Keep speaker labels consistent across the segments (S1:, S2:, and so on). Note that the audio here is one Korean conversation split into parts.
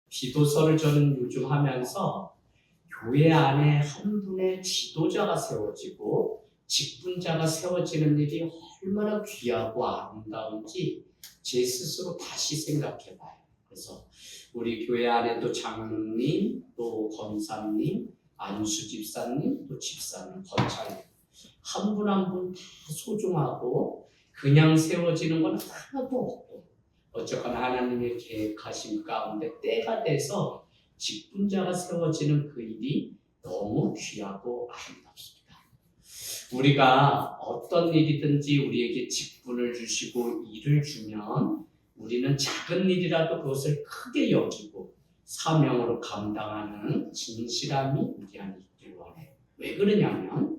S1: 기도서를 저는 요즘 하면서 교회 안에 한 분의 지도자가 세워지고 직분자가 세워지는 일이 얼마나 귀하고 아름다운지 제 스스로 다시 생각해 봐요. 그래서 우리 교회 안에도 장로님, 또 권사님, 안수 집사님, 또 집사님, 권사님 한 분 한 분 다 소중하고 그냥 세워지는 건 하나도 없고 어쨌거나 하나님의 계획하심 가운데 때가 돼서 직분자가 세워지는 그 일이 너무 귀하고 아름답습니다. 우리가 어떤 일이든지 우리에게 직분을 주시고 일을 주면 우리는 작은 일이라도 그것을 크게 여기고 사명으로 감당하는 진실함이 우리 안에 있길 원해요. 왜 그러냐면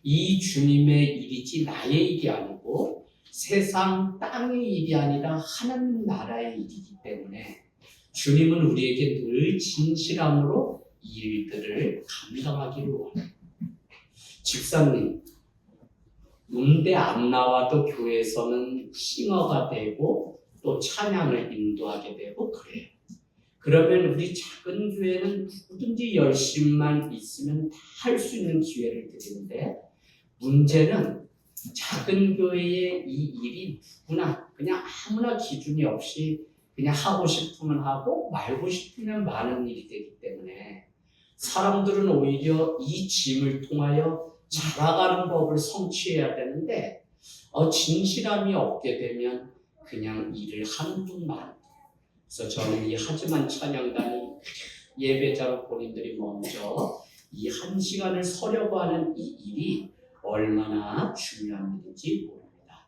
S1: 이 주님의 일이지 나의 일이 아니고 세상 땅의 일이 아니라 하나님 나라의 일이기 때문에 주님은 우리에게 늘 진실함으로 이 일들을 감당하기를 원해요. 집사님, 음대 안 나와도 교회에서는 싱어가 되고 또 찬양을 인도하게 되고 그래요. 그러면 우리 작은 교회는 누구든지 열심만 있으면 다 할 수 있는 기회를 드리는데 문제는 작은 교회의 이 일이 누구나 그냥 아무나 기준이 없이 그냥 하고 싶으면 하고 말고 싶으면 많은 일이 되기 때문에 사람들은 오히려 이 짐을 통하여 자라가는 법을 성취해야 되는데 진실함이 없게 되면 그냥 일을 하는 분만. 그래서 저는 이 하지만 찬양단이 예배자로 본인들이 먼저 이 한 시간을 서려고 하는 이 일이 얼마나 중요한 일인지 모릅니다.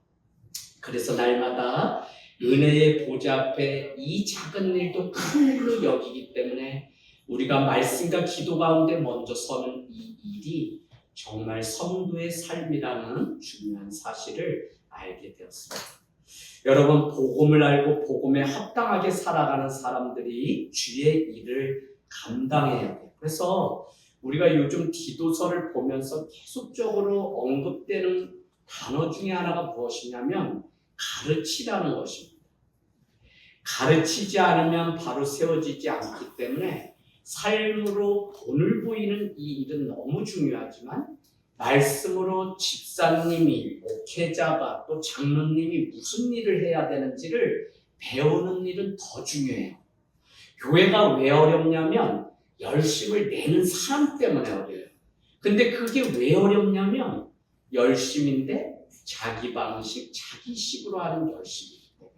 S1: 그래서 날마다 은혜의 보좌 앞에 이 작은 일도 큰 일로 여기기 때문에 우리가 말씀과 기도 가운데 먼저 서는 이 일이 정말 성도의 삶이라는 중요한 사실을 알게 되었습니다. 여러분, 복음을 알고 복음에 합당하게 살아가는 사람들이 주의 일을 감당해야 돼요. 그래서 우리가 요즘 기도서를 보면서 계속적으로 언급되는 단어 중에 하나가 무엇이냐면 가르치라는 것입니다. 가르치지 않으면 바로 세워지지 않기 때문에 삶으로 본을 보이는 이 일은 너무 중요하지만 말씀으로 집사님이, 목회자가 또 장로님이 무슨 일을 해야 되는지를 배우는 일은 더 중요해요. 교회가 왜 어렵냐면 열심을 내는 사람 때문에 어려워요. 근데 그게 왜 어렵냐면 열심인데 자기 방식, 자기식으로 하는 열심이기 때문에.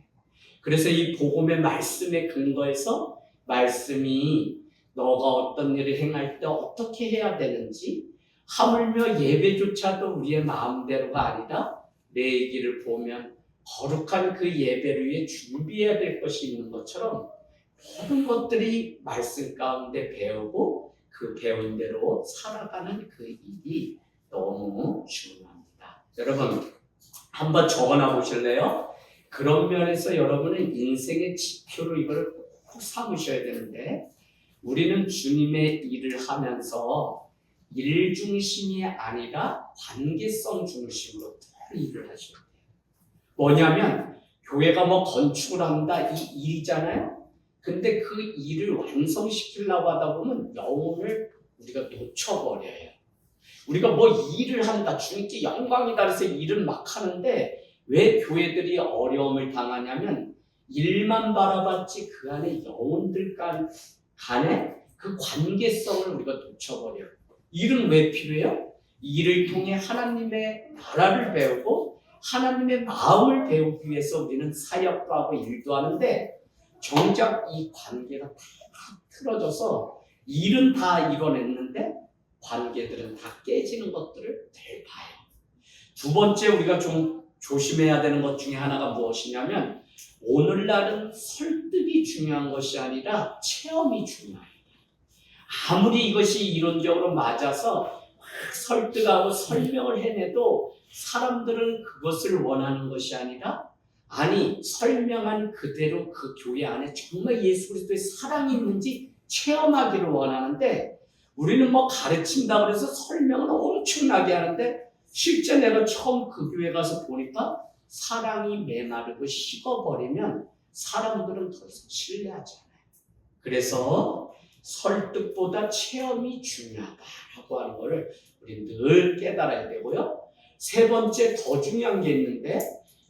S1: 그래서 이 복음의 말씀에 근거해서 말씀이 너가 어떤 일을 행할 때 어떻게 해야 되는지 하물며 예배조차도 우리의 마음대로가 아니라 내 얘기를 보면 거룩한 그 예배를 위해 준비해야 될 것이 있는 것처럼 모든 것들이 말씀 가운데 배우고 그 배운 대로 살아가는 그 일이 너무 중요합니다. 여러분 한번 적어놔 보실래요? 그런 면에서 여러분은 인생의 지표로 이걸 꼭 삼으셔야 되는데 우리는 주님의 일을 하면서 일 중심이 아니라 관계성 중심으로 일을 하셔야 돼요. 뭐냐면 교회가 뭐 건축을 한다 이 일이잖아요. 근데 그 일을 완성시키려고 하다 보면 영혼을 우리가 놓쳐버려요. 우리가 뭐 일을 한다, 주님께 영광이다 그래서 일을 막 하는데 왜 교회들이 어려움을 당하냐면 일만 바라봤지 그 안에 영혼들 간에 그 관계성을 우리가 놓쳐버려요. 일은 왜 필요해요? 일을 통해 하나님의 나라를 배우고 하나님의 마음을 배우기 위해서 우리는 사역도 하고 일도 하는데 정작 이 관계가 다 틀어져서 일은 다 이뤄냈는데 관계들은 다 깨지는 것들을 늘 봐요. 두 번째 우리가 좀 조심해야 되는 것 중에 하나가 무엇이냐면 오늘날은 설득이 중요한 것이 아니라 체험이 중요해요. 아무리 이것이 이론적으로 맞아서 막 설득하고 설명을 해내도 사람들은 그것을 원하는 것이 아니라 아니 설명한 그대로 그 교회 안에 정말 예수 그리스도의 사랑이 있는지 체험하기를 원하는데 우리는 뭐 가르친다고 해서 설명을 엄청나게 하는데 실제 내가 처음 그 교회 가서 보니까 사랑이 메마르고 식어버리면 사람들은 더 이상 신뢰하지 않아요. 그래서 설득보다 체험이 중요하다라고 하는 것을 우리 늘 깨달아야 되고요. 세 번째 더 중요한 게 있는데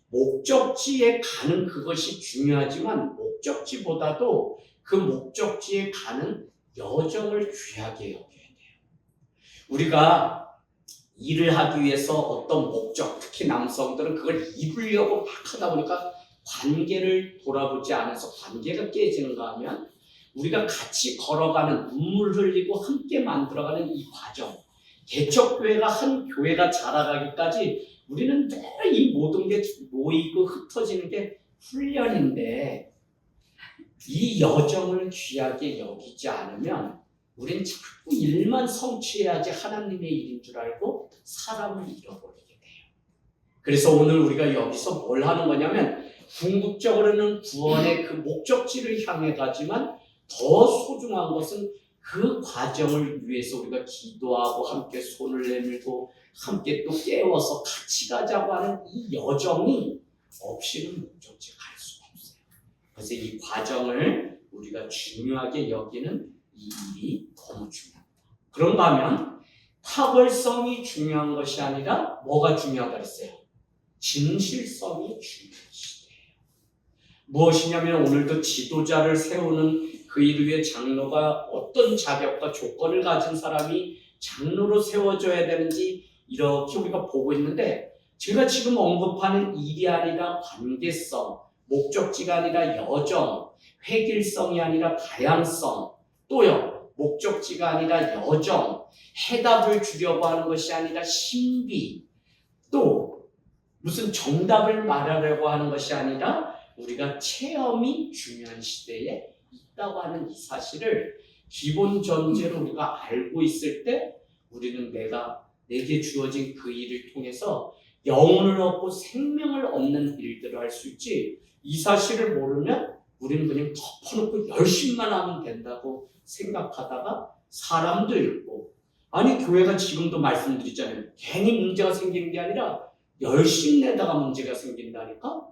S1: 목적지에 가는 그것이 중요하지만 목적지보다도 그 목적지에 가는 여정을 귀하게 여겨야 돼요. 우리가 일을 하기 위해서 어떤 목적, 특히 남성들은 그걸 이루려고 막 하다 보니까 관계를 돌아보지 않아서 관계가 깨지는가 하면 우리가 같이 걸어가는 눈물 흘리고 함께 만들어가는 이 과정, 개척교회가 한 교회가 자라가기까지 우리는 늘 이 모든 게 모이고 흩어지는 게 훈련인데 이 여정을 귀하게 여기지 않으면 우린 자꾸 일만 성취해야지 하나님의 일인 줄 알고 사람을 잃어버리게 돼요. 그래서 오늘 우리가 여기서 뭘 하는 거냐면 궁극적으로는 구원의 그 목적지를 향해 가지만 더 소중한 것은 그 과정을 위해서 우리가 기도하고 함께 손을 내밀고 함께 또 깨워서 같이 가자고 하는 이 여정이 없이는 목적지 갈 수가 없어요. 그래서 이 과정을 우리가 중요하게 여기는 이 일이 너무 중요합니다. 그런가 하면 탁월성이 중요한 것이 아니라 뭐가 중요하다 그랬어요? 진실성이 중요한 시대예요. 무엇이냐면 오늘도 지도자를 세우는 그 일 위에 장로가 어떤 자격과 조건을 가진 사람이 장로로 세워져야 되는지 이렇게 우리가 보고 있는데 제가 지금 언급하는 일이 아니라 관계성, 목적지가 아니라 여정, 획일성이 아니라 다양성, 또요 목적지가 아니라 여정, 해답을 주려고 하는 것이 아니라 신비, 또 무슨 정답을 말하려고 하는 것이 아니라 우리가 체험이 중요한 시대에 있다고 하는 이 사실을 기본 전제로 우리가 알고 있을 때 우리는 내게 주어진 그 일을 통해서 영혼을 얻고 생명을 얻는 일들을 할 수 있지, 이 사실을 모르면 우리는 그냥 덮어놓고 열심만 하면 된다고 생각하다가 사람도 잃고, 아니 교회가 지금도 말씀드리잖아요. 괜히 문제가 생기는 게 아니라 열심 내다가 문제가 생긴다니까.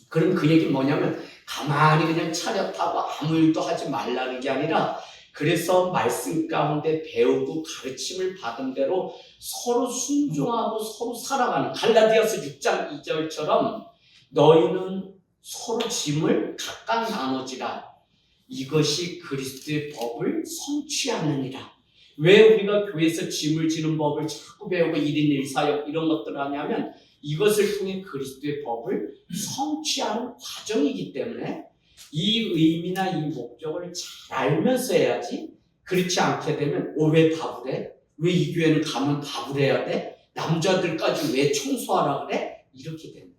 S1: 그럼 그 얘기는 뭐냐면 가만히 그냥 차렷하고 아무 일도 하지 말라는 게 아니라, 그래서 말씀 가운데 배우고 가르침을 받은 대로 서로 순종하고 서로 살아가는, 갈라디아서 6장 2절처럼 너희는 서로 짐을 각각 나눠지라. 이것이 그리스도의 법을 성취하느니라. 왜 우리가 교회에서 짐을 지는 법을 자꾸 배우고 1인 1사역 이런 것들을 하냐면 이것을 통해 그리스도의 법을 성취하는 과정이기 때문에 이 의미나 이 목적을 잘 알면서 해야지, 그렇지 않게 되면 왜 밥을 해? 왜 이 교회는 가면 밥을 해야 돼? 남자들까지 왜 청소하라 그래? 이렇게 된다.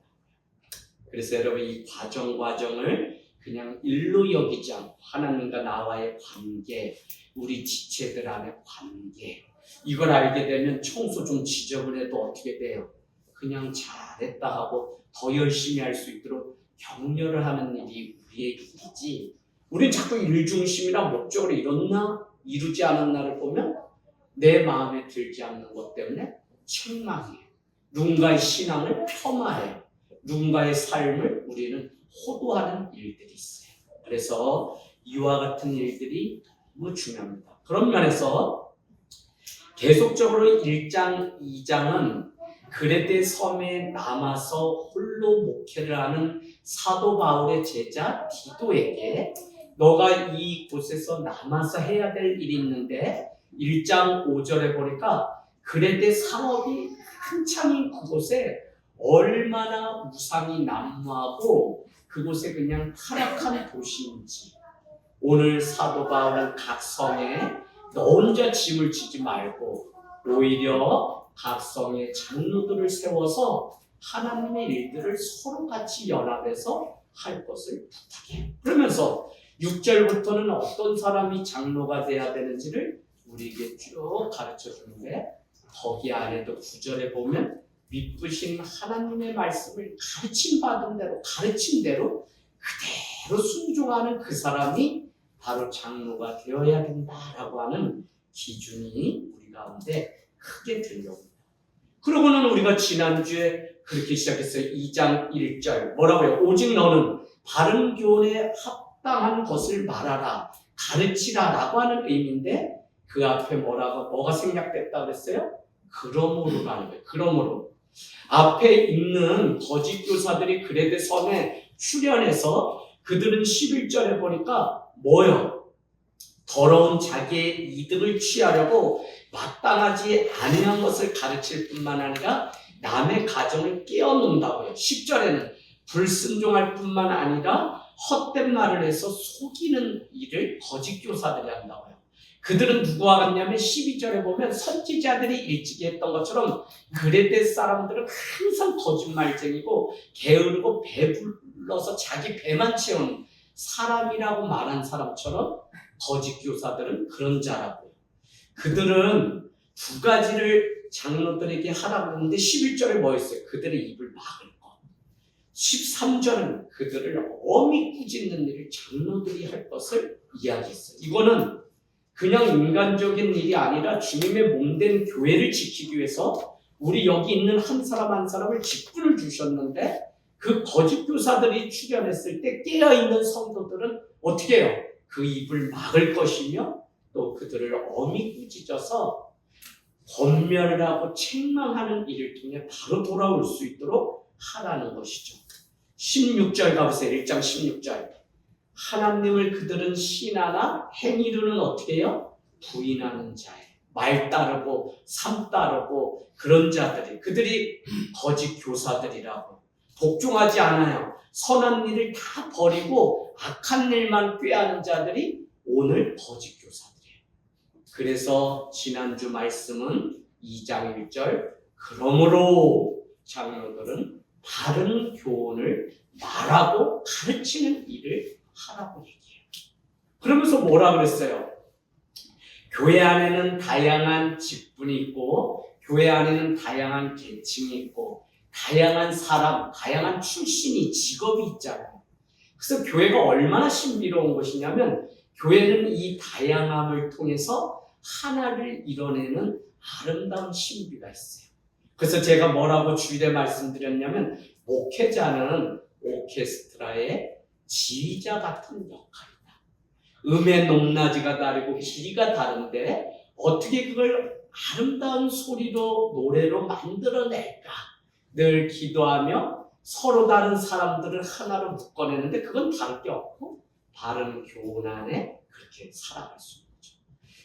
S1: 그래서 여러분 이 과정을 그냥 일로 여기지 않고 하나님과 나와의 관계, 우리 지체들 안의 관계, 이걸 알게 되면 청소 좀 지저분해도 어떻게 돼요? 그냥 잘했다 하고 더 열심히 할 수 있도록 격려를 하는 일이 우리의 일이지, 우린 자꾸 일중심이나 목적으로 이루지 않았나를 보면 내 마음에 들지 않는 것 때문에 책망해, 누군가의 신앙을 폄하해, 누군가의 삶을 우리는 호도하는 일들이 있어요. 그래서 이와 같은 일들이 너무 중요합니다. 그런 면에서 계속적으로 1장, 2장은 그레데 섬에 남아서 홀로 목회를 하는 사도 바울의 제자 디도에게 너가 이곳에서 남아서 해야 될 일이 있는데, 1장 5절에 보니까 그레데 상업이 한창인 그곳에 얼마나 무상이 난무하고 그곳에 그냥 타락한 도시인지, 오늘 사도 바울은 각 성에 너 혼자 짐을 지지 말고 오히려 각 성의 장로들을 세워서 하나님의 일들을 서로 같이 연합해서 할 것을 부탁해요. 그러면서 6절부터는 어떤 사람이 장로가 돼야 되는지를 우리에게 쭉 가르쳐 주는데, 거기 안에도 9절에 보면 믿으신 하나님의 말씀을 가르침받은 대로 가르침대로 그대로 순종하는 그 사람이 바로 장로가 되어야 된다라고 하는 기준이 우리 가운데 크게 들려옵니다. 그러고는 우리가 지난주에 그렇게 시작했어요. 2장 1절 뭐라고요? 오직 너는 바른 교훈에 합당한 것을 말하라. 가르치라라고 하는 의미인데 그 앞에 뭐가 생략됐다 그랬어요? 그러므로라는 거예요. 그러므로 앞에 있는 거짓 교사들이 그레데 섬에 출현해서 그들은 11절에 보니까 뭐요? 더러운 자기의 이득을 취하려고 마땅하지 아니한 것을 가르칠 뿐만 아니라 남의 가정을 깨어놓는다고요. 10절에는 불순종할 뿐만 아니라 헛된 말을 해서 속이는 일을 거짓 교사들이 한다고요. 그들은 누구와 같냐면 12절에 보면 선지자들이 일찍이 했던 것처럼 그레데 사람들은 항상 거짓말쟁이고 게으르고 배불러서 자기 배만 채우는 사람이라고 말한 사람처럼 거짓 교사들은 그런 자라고요. 그들은 두 가지를 장로들에게 하라고 했는데 11절에 뭐 했어요? 그들의 입을 막을 것. 13절은 그들을 엄히 꾸짖는 일을 장로들이 할 것을 이야기했어요. 이거는 그냥 인간적인 일이 아니라 주님의 몸된 교회를 지키기 위해서 우리 여기 있는 한 사람 한 사람을 직분을 주셨는데 그 거짓 교사들이 출현했을 때 깨어있는 성도들은 어떻게 해요? 그 입을 막을 것이며 또 그들을 엄히 꾸짖어서 권면을 하고 책망하는 일을 통해 바로 돌아올 수 있도록 하라는 것이죠. 16절 가보세요. 1장 16절. 하나님을 그들은 신하나 행위로는 어떻게 해요? 부인하는 자예요. 말 따르고 삶 따르고 그런 자들이 그들이 거짓 교사들이라고 복종하지 않아요. 선한 일을 다 버리고 악한 일만 꾀하는 자들이 오늘 거짓 교사들이에요. 그래서 지난주 말씀은 2장 1절 그러므로 장로들은 바른 교훈을 말하고 가르치는 일을 하라고 얘기해요. 그러면서 뭐라 그랬어요? 교회 안에는 다양한 직분이 있고 교회 안에는 다양한 계층이 있고 다양한 사람, 다양한 출신이 직업이 있잖아요. 그래서 교회가 얼마나 신비로운 것이냐면 교회는 이 다양함을 통해서 하나를 이뤄내는 아름다운 신비가 있어요. 그래서 제가 뭐라고 주일에 말씀드렸냐면 목회자는 오케스트라의 지휘자 같은 역할이다. 음의 높낮이가 다르고 길이가 다른데 어떻게 그걸 아름다운 소리로 노래로 만들어낼까? 늘 기도하며 서로 다른 사람들을 하나로 묶어내는데 그건 다를 게 없고 바른 교훈 안에 그렇게 살아갈 수 있는 거죠.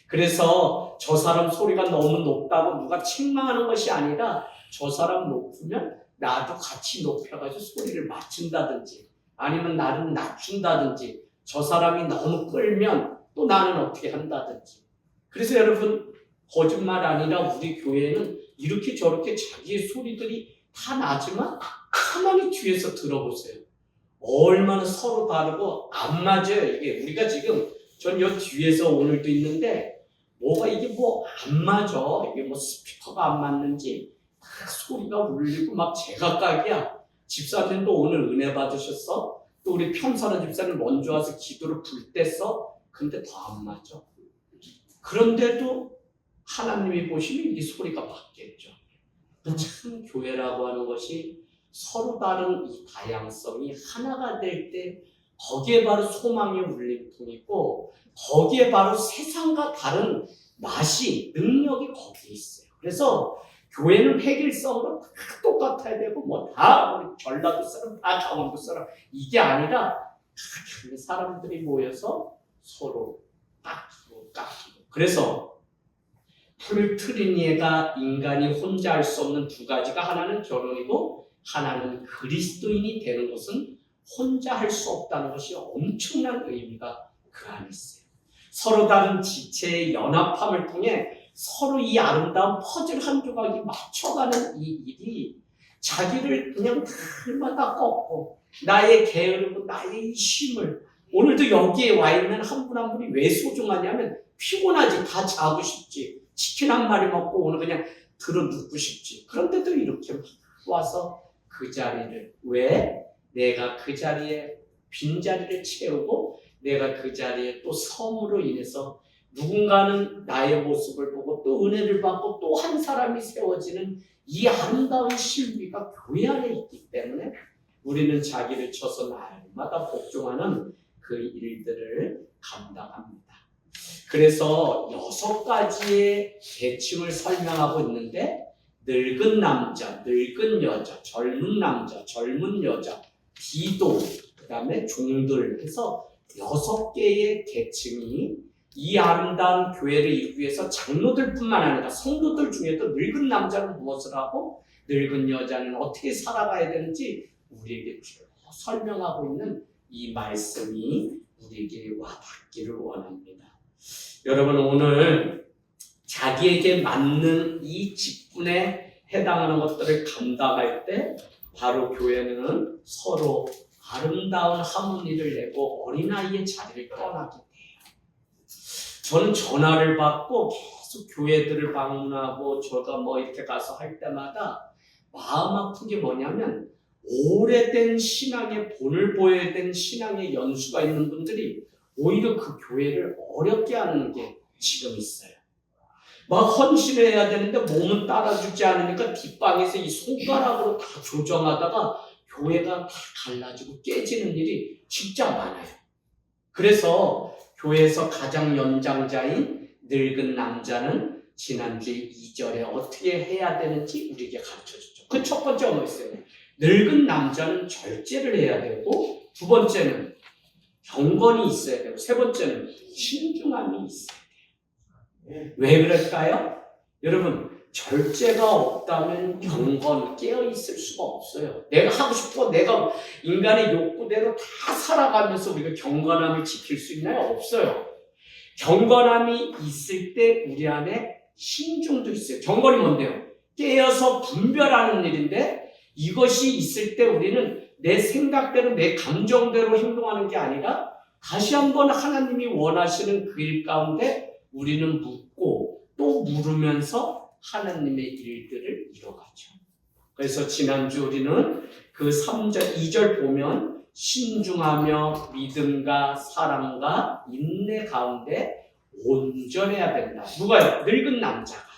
S1: 그래서 저 사람 소리가 너무 높다고 누가 책망하는 것이 아니라 저 사람 높으면 나도 같이 높여가지고 소리를 맞춘다든지 아니면 나를 낮춘다든지 저 사람이 너무 끌면 또 나는 어떻게 한다든지. 그래서 여러분 거짓말 아니라 우리 교회는 이렇게 저렇게 자기의 소리들이 다 나지만 가만히 뒤에서 들어보세요. 얼마나 서로 다르고 안 맞아요. 이게 우리가 지금 전 여기 뒤에서 오늘도 있는데 뭐가 이게 뭐 안 맞아. 이게 뭐 스피커가 안 맞는지 막 소리가 울리고 막 제각각이야. 집사님도 오늘 은혜 받으셨어? 또 우리 편사는 집사님 먼저 와서 기도를 불 뗐어? 근데 더 안 맞아. 그런데도 하나님이 보시면 이 소리가 맞겠죠. 참 교회라고 하는 것이 서로 다른 이 다양성이 하나가 될 때 거기에 바로 소망의 울림통이 있고 거기에 바로 세상과 다른 맛이 능력이 거기에 있어요. 그래서 교회는 획일성으로 다 똑같아야 되고 뭐 다 우리 전라도 사람 다 강원도 사람 이게 아니라 다 사람들이 모여서 서로 깎이고 그래서 풀트리니에가 인간이 혼자 할 수 없는 두 가지가 하나는 결혼이고 하나는 그리스도인이 되는 것은 혼자 할 수 없다는 것이 엄청난 의미가 그 안에 있어요. 서로 다른 지체의 연합함을 통해 서로 이 아름다운 퍼즐 한 조각이 맞춰가는 이 일이 자기를 그냥 날마다 꺾고 나의 게으르고 나의 이 쉼을 오늘도 여기에 와 있는 한 분 한 분이 왜 소중하냐면 피곤하지 다 자고 싶지 치킨 한 마리 먹고 오늘 그냥 들어 눕고 싶지 그런데도 이렇게 와서 그 자리를 왜 내가 그 자리에 빈자리를 채우고 내가 그 자리에 또 섬으로 인해서 누군가는 나의 모습을 보고 또 은혜를 받고 또 한 사람이 세워지는 이 아름다운 신비가 교회 안에 있기 때문에 우리는 자기를 쳐서 날마다 복종하는 그 일들을 감당합니다. 그래서 6가지의 계층을 설명하고 있는데 늙은 남자, 늙은 여자, 젊은 남자, 젊은 여자, 기도, 그 다음에 종들 해서 6개의 계층이 이 아름다운 교회를 이루기 위해서 장로들뿐만 아니라 성도들 중에도 늙은 남자는 무엇을 하고 늙은 여자는 어떻게 살아가야 되는지 우리에게 쭉 설명하고 있는 이 말씀이 우리에게 와닿기를 원합니다. 여러분, 오늘 자기에게 맞는 이 직분에 해당하는 것들을 감당할 때 바로 교회는 서로 아름다운 하모니를 내고 어린아이의 자리를 떠나게 돼요. 저는 전화를 받고 계속 교회들을 방문하고 제가 이렇게 가서 할 때마다 마음 아픈 게 뭐냐면 오래된 신앙의 본을 보여야 된 신앙의 연수가 있는 분들이 오히려 그 교회를 어렵게 하는 게 지금 있어요. 막 헌신을 해야 되는데 몸은 따라주지 않으니까 뒷방에서 이 손가락으로 다 조정하다가 교회가 다 갈라지고 깨지는 일이 진짜 많아요. 그래서 교회에서 가장 연장자인 늙은 남자는 지난주에 2절에 어떻게 해야 되는지 우리에게 가르쳐줬죠. 그 첫 번째가 뭐였어요? 늙은 남자는 절제를 해야 되고, 두 번째는 경건이 있어야 되고, 세 번째는 신중함이 있어야 돼요. 왜 그럴까요? 여러분, 절제가 없다면 경건 깨어있을 수가 없어요. 내가 하고 싶고 내가 인간의 욕구대로 다 살아가면서 우리가 경건함을 지킬 수 있나요? 없어요. 경건함이 있을 때 우리 안에 신중도 있어요. 경건이 뭔데요? 깨어서 분별하는 일인데, 이것이 있을 때 우리는 내 생각대로 내 감정대로 행동하는 게 아니라 다시 한번 하나님이 원하시는 그 일 가운데 우리는 묻고 또 물으면서 하나님의 일들을 이뤄가죠. 그래서 지난주 우리는 그 3절, 2절 보면 신중하며 믿음과 사랑과 인내 가운데 온전해야 된다. 누가요? 늙은 남자가.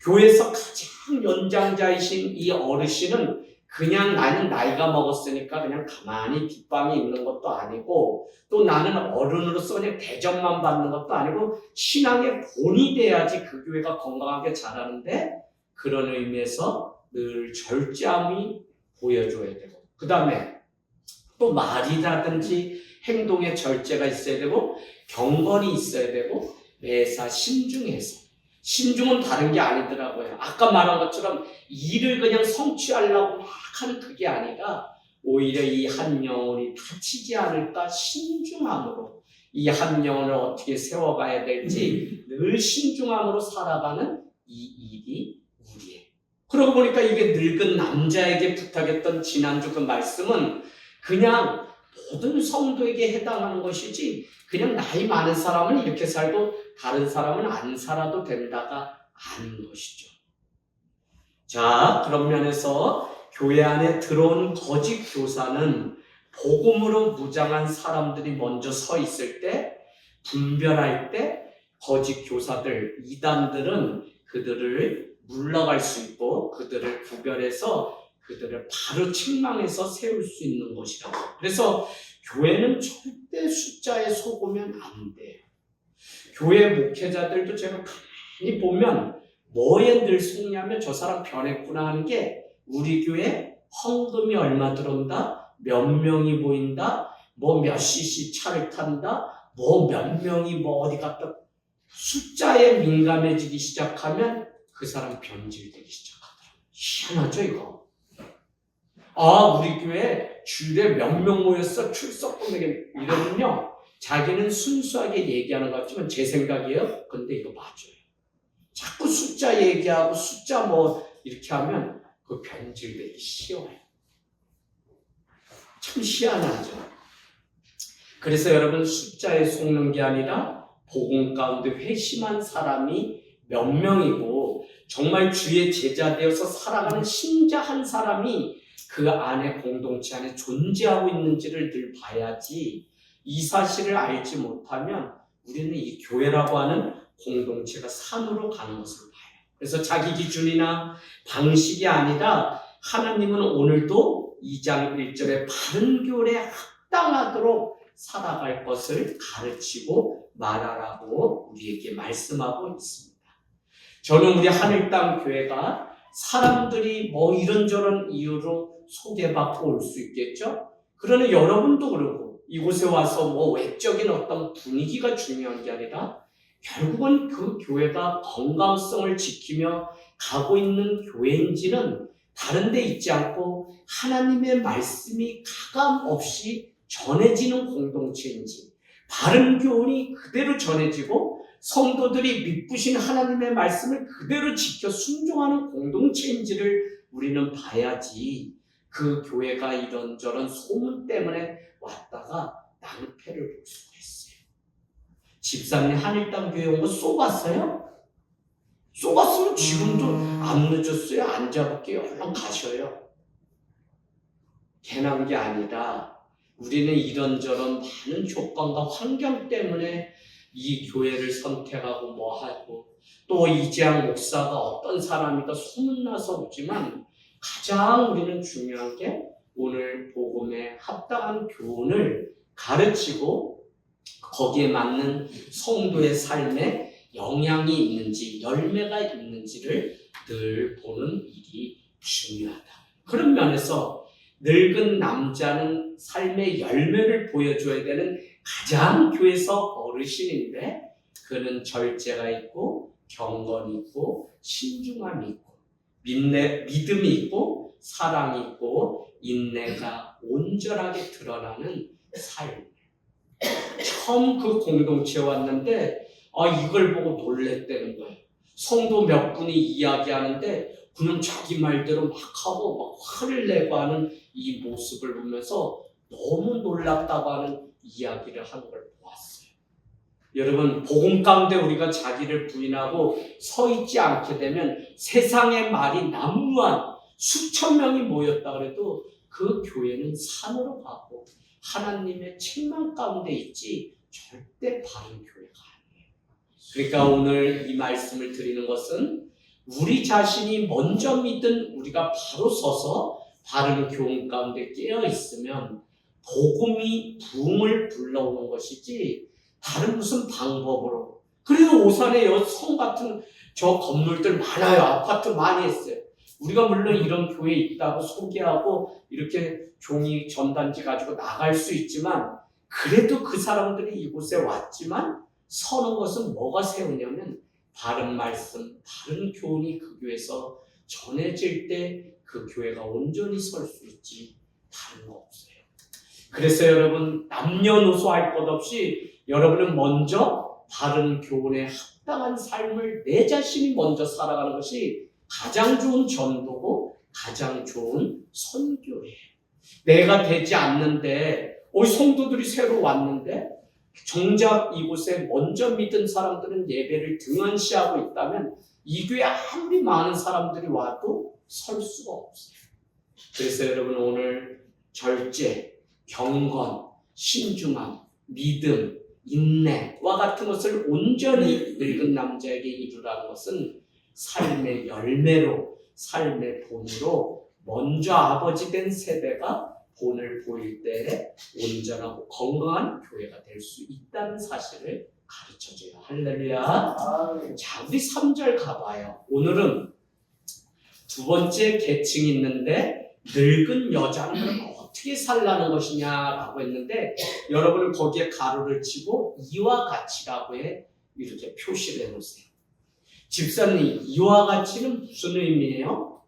S1: 교회에서 가장 연장자이신 이 어르신은 그냥 나는 나이가 먹었으니까 그냥 가만히 뒷방에 있는 것도 아니고, 또 나는 어른으로서 그냥 대접만 받는 것도 아니고 신앙의 본이 돼야지 그 교회가 건강하게 자라는데, 그런 의미에서 늘 절제함이 보여줘야 되고, 그 다음에 또 말이라든지 행동에 절제가 있어야 되고 경건이 있어야 되고 매사 신중해서, 신중은 다른 게 아니더라고요. 아까 말한 것처럼 일을 그냥 성취하려고 막 하는 그게 아니라 오히려 이 한 영혼이 다치지 않을까 신중함으로 이 한 영혼을 어떻게 세워가야 될지 늘 신중함으로 살아가는 이 일이 우리의. 그러고 보니까 이게 늙은 남자에게 부탁했던 지난주 그 말씀은 그냥 모든 성도에게 해당하는 것이지 그냥 나이 많은 사람은 이렇게 살고 다른 사람은 안 살아도 된다가 아닌 것이죠. 자, 그런 면에서 교회 안에 들어온 거짓 교사는 복음으로 무장한 사람들이 먼저 서 있을 때, 분별할 때 거짓 교사들, 이단들은 그들을 물러갈 수 있고 그들을 구별해서 그들을 바로 책망해서 세울 수 있는 것이라고. 그래서 교회는 절대 숫자에 속으면 안 돼요. 교회 목회자들도 제가 가만히 보면 뭐에 늘 속냐면 저 사람 변했구나 하는 게, 우리 교회 헌금이 얼마 들어온다, 몇 명이 모인다, 몇 cc 차를 탄다, 몇 명이 어디 갔다, 숫자에 민감해지기 시작하면 그 사람 변질되기 시작하더라고요. 희한하죠 이거? 우리 교회 주일에 몇 명 모였어, 출석금액에 이러면요, 자기는 순수하게 얘기하는 것 같지만 제 생각이에요. 근데 이거 맞아요. 자꾸 숫자 얘기하고 숫자 이렇게 하면 그 변질되기 쉬워요. 참 희한하죠. 그래서 여러분, 숫자에 속는 게 아니라 복음 가운데 회심한 사람이 몇 명이고 정말 주의 제자 되어서 살아가는 신자 한 사람이 그 안에, 공동체 안에 존재하고 있는지를 늘 봐야지, 이 사실을 알지 못하면 우리는 이 교회라고 하는 공동체가 산으로 가는 것을 봐요. 그래서 자기 기준이나 방식이 아니라 하나님은 오늘도 2장 1절에 바른 교례에 합당하도록 살아갈 것을 가르치고 말하라고 우리에게 말씀하고 있습니다. 저는 우리 하늘땅 교회가 사람들이 뭐 이런저런 이유로 소개받고 올 수 있겠죠? 그러나 여러분도 그러고 이곳에 와서 뭐 외적인 어떤 분위기가 중요한 게 아니라 결국은 그 교회가 건강성을 지키며 가고 있는 교회인지는 다른 데 있지 않고 하나님의 말씀이 가감없이 전해지는 공동체인지, 바른 교훈이 그대로 전해지고 성도들이 믿으신 하나님의 말씀을 그대로 지켜 순종하는 공동체인지를 우리는 봐야지 그 교회가 이런저런 소문 때문에 왔다가 낭패를 볼 수가 있어요. 집사님 하늘땅 교회 온 거 쏘갔어요? 쏘갔으면 지금도 안 늦었어요. 안 잡을게요. 얼른 가셔요. 괜한 게 아니라 우리는 이런저런 많은 조건과 환경 때문에 이 교회를 선택하고 뭐 하고 또 이재학 목사가 어떤 사람이다 소문나서 오지만 가장 우리는 중요한 게 오늘 복음에 합당한 교훈을 가르치고 거기에 맞는 성도의 삶에 영향이 있는지 열매가 있는지를 늘 보는 일이 중요하다. 그런 면에서 늙은 남자는 삶의 열매를 보여줘야 되는 가장 교회에서 어르신인데 그는 절제가 있고 경건이 있고 신중함이 있고 믿음이 있고 사랑이 있고 인내가 온전하게 드러나는 삶. 처음 그 공동체에 왔는데 이걸 보고 놀랬다는 거예요. 성도 몇 분이 이야기하는데 그냥 자기 말대로 막 하고 막 화를 내고 하는 이 모습을 보면서 너무 놀랍다고 하는 이야기를 하는 걸 보았어요. 여러분, 복음 가운데 우리가 자기를 부인하고 서 있지 않게 되면 세상의 말이 난무한 수천 명이 모였다 그래도 그 교회는 산으로 가고 하나님의 책망 가운데 있지 절대 바른 교회가 아니에요. 그러니까 오늘 이 말씀을 드리는 것은 우리 자신이 먼저 믿은 우리가 바로 서서 바른 교훈 가운데 깨어 있으면 복음이 부흥을 불러오는 것이지 다른 무슨 방법으로. 그래서 오산에 성 같은 저 건물들 많아요. 아파트 많이 했어요. 우리가 물론 이런 교회 있다고 소개하고 이렇게 종이 전단지 가지고 나갈 수 있지만 그래도 그 사람들이 이곳에 왔지만 서는 것은 뭐가 세우냐면 바른 말씀, 바른 교훈이 그 교회에서 전해질 때 그 교회가 온전히 설 수 있지 다른 거 없어요. 그래서 여러분 남녀노소 할 것 없이 여러분은 먼저 바른 교훈에 합당한 삶을 내 자신이 먼저 살아가는 것이 가장 좋은 전도고 가장 좋은 선교예요. 내가 되지 않는데 성도들이 새로 왔는데 정작 이곳에 먼저 믿은 사람들은 예배를 등한시하고 있다면 이 교회에 아무리 많은 사람들이 와도 설 수가 없어요. 그래서 여러분 오늘 절제, 경건, 신중함, 믿음, 인내와 같은 것을 온전히 늙은 남자에게 이루라는 것은 삶의 열매로, 삶의 본으로 먼저 아버지 된 세대가 본을 보일 때 온전하고 건강한 교회가 될 수 있다는 사실을 가르쳐줘요. 할렐루야. 자, 우리 3절 가봐요. 오늘은 두 번째 계층이 있는데 늙은 여자는 어떻게 살라는 것이냐라고 했는데 여러분은 거기에 가로를 치고 이와 같이라고 이렇게 표시를 해놓으세요. 집사님, 이와 같이는 무슨 의미예요?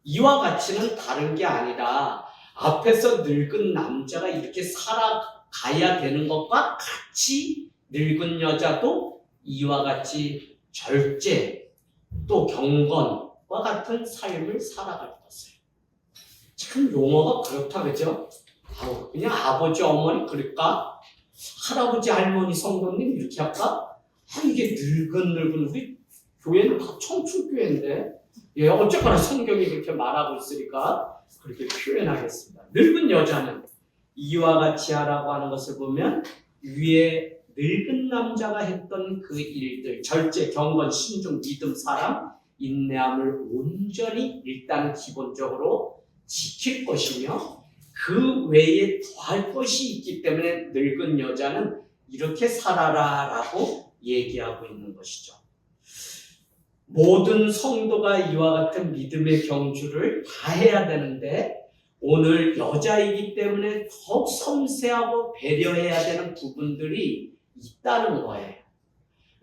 S1: 이와 같이는 다른 게 아니라 앞에서 늙은 남자가 이렇게 살아가야 되는 것과 같이 늙은 여자도 이와 같이 절제 또 경건과 같은 삶을 살아갈 것을. 참 용어가 그렇다 그죠? 그냥 아버지 어머니 그럴까? 할아버지 할머니 성도님 이렇게 할까? 이게 늙은 우리 교회는 다 청춘교회인데 어쨌거나 성경이 그렇게 말하고 있으니까 그렇게 표현하겠습니다. 늙은 여자는 이와 같이 하라고 하는 것을 보면 위에 늙은 남자가 했던 그 일들, 절제, 경건, 신중, 믿음, 사랑, 인내함을 온전히 일단 기본적으로 지킬 것이며 그 외에 더할 것이 있기 때문에 늙은 여자는 이렇게 살아라라고 얘기하고 있는 것이죠. 모든 성도가 이와 같은 믿음의 경주를 다 해야 되는데 오늘 여자이기 때문에 더욱 섬세하고 배려해야 되는 부분들이 있다는 거예요.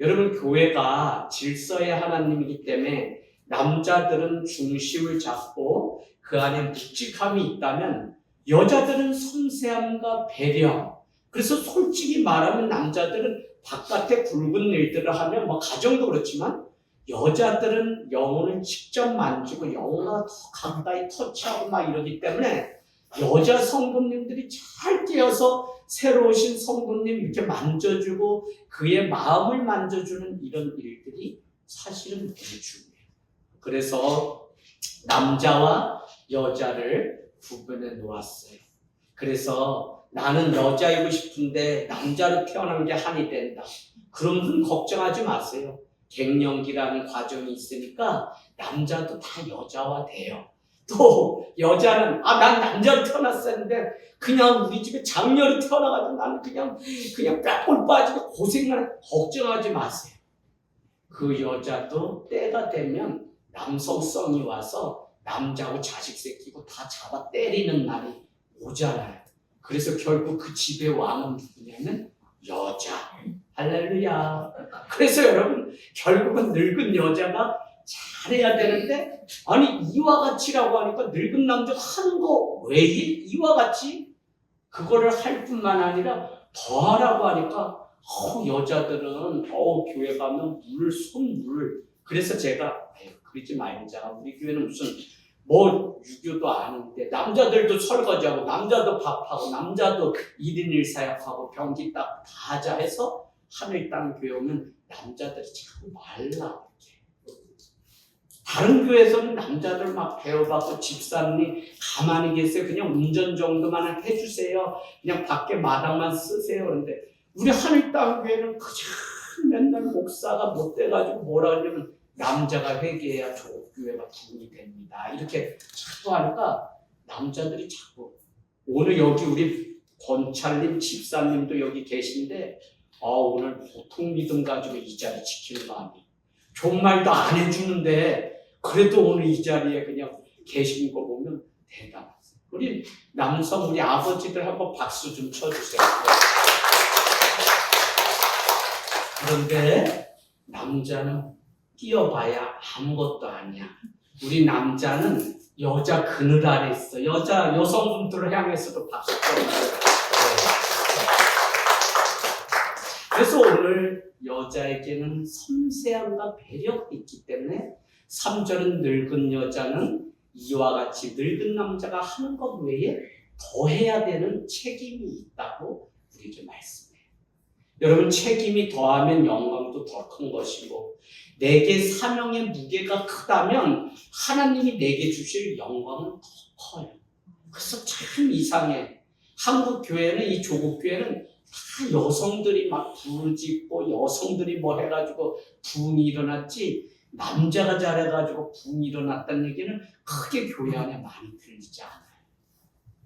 S1: 여러분, 교회가 질서의 하나님이기 때문에 남자들은 중심을 잡고 그 안에 묵직함이 있다면 여자들은 섬세함과 배려. 그래서 솔직히 말하면 남자들은 바깥에 굵은 일들을 하면 가정도 그렇지만 여자들은 영혼을 직접 만지고 영혼과 더 가까이 터치하고 이러기 때문에 여자 성도님들이 잘 깨어서 새로 오신 성도님 이렇게 만져주고 그의 마음을 만져주는 이런 일들이 사실은 너무 중요해요. 그래서 남자와 여자를 구분해 놓았어요. 그래서 나는 여자이고 싶은데 남자로 태어난 게 한이 된다. 그런 분 걱정하지 마세요. 갱년기라는 과정이 있으니까 남자도 다 여자화 돼요. 또 여자는 난 남자로 태어났었는데 그냥 우리 집에 장녀로 태어나가지고 나는 그냥 뼈골 빠지고 고생만 해. 걱정하지 마세요. 그 여자도 때가 되면 남성성이 와서 남자하고 자식 새끼고 다 잡아 때리는 날이 오잖아요. 그래서 결국 그 집의 왕은 누구냐면 여자. 할렐루야. 그래서 여러분 결국은 늙은 여자가 잘해야 되는데 이와 같이라고 하니까 늙은 남자가 하는 거 외에 이와 같이 그거를 할 뿐만 아니라 더 하라고 하니까 여자들은 교회 가면 손물. 그래서 제가 그러지 말자. 우리 교회는 무슨 유교도 아닌데 남자들도 설거지하고 남자도 밥하고 남자도 1인 1사역하고 변기 다 하자 해서 하늘 땅 교회 오면 남자들이 자꾸 말라. 다른 교회에서는 남자들 배워받고 집사님 가만히 계세요. 그냥 운전 정도만 해주세요. 그냥 밖에 마당만 쓰세요. 그런데 우리 하늘 땅 교회는 그냥 맨날 목사가 못 돼가지고 뭐라 그러냐면 남자가 회개해야 교회가 부흥이 됩니다. 이렇게 자꾸 하니까 남자들이 자꾸 오늘 여기 우리 권찰님 집사님도 여기 계신데 오늘 보통 믿음 가지고 이 자리 지키는 거 아니에요. 좋은 말도 안 해주는데 그래도 오늘 이 자리에 그냥 계신 거 보면 대단하세요. 우리 남성 우리 아버지들 한번 박수 좀 쳐주세요. 그런데 남자는 뛰어봐야 아무것도 아니야. 우리 남자는 여자 그늘 아래 있어. 여성분들을 향해서도 박수 쳐주세요. 그래서 오늘 여자에게는 섬세함과 배려가 있기 때문에 3절은 늙은 여자는 이와 같이 늙은 남자가 하는 것 외에 더 해야 되는 책임이 있다고 우리에게 말씀해요. 여러분, 책임이 더하면 영광도 더 큰 것이고 내게 사명의 무게가 크다면 하나님이 내게 주실 영광은 더 커요. 그래서 참 이상해. 한국 교회는 이 조국 교회는 다 여성들이 부르짖고 여성들이 해가지고 부흥이 일어났지 남자가 잘해가지고 부흥이 일어났다는 얘기는 크게 교회 안에 많이 들리지 않아요.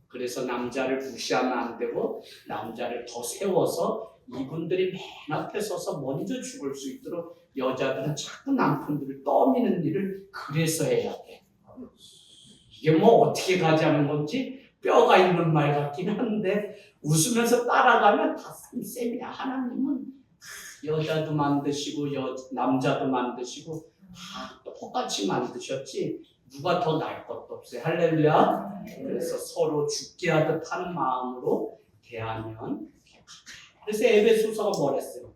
S1: 그래서 남자를 무시하면 안 되고 남자를 더 세워서 이분들이 맨 앞에 서서 먼저 죽을 수 있도록 여자들은 자꾸 남편들을 떠미는 일을 그래서 해야 돼. 이게 어떻게 가자는 건지 뼈가 있는 말 같긴 한데 웃으면서 따라가면 다 쌤이야. 하나님은 여자도 만드시고 남자도 만드시고 다 똑같이 만드셨지 누가 더 나을 것도 없어요. 할렐루야. 그래서 서로 죽게 하듯 하는 마음으로 대하면. 그래서 에베소서가 뭐랬어요?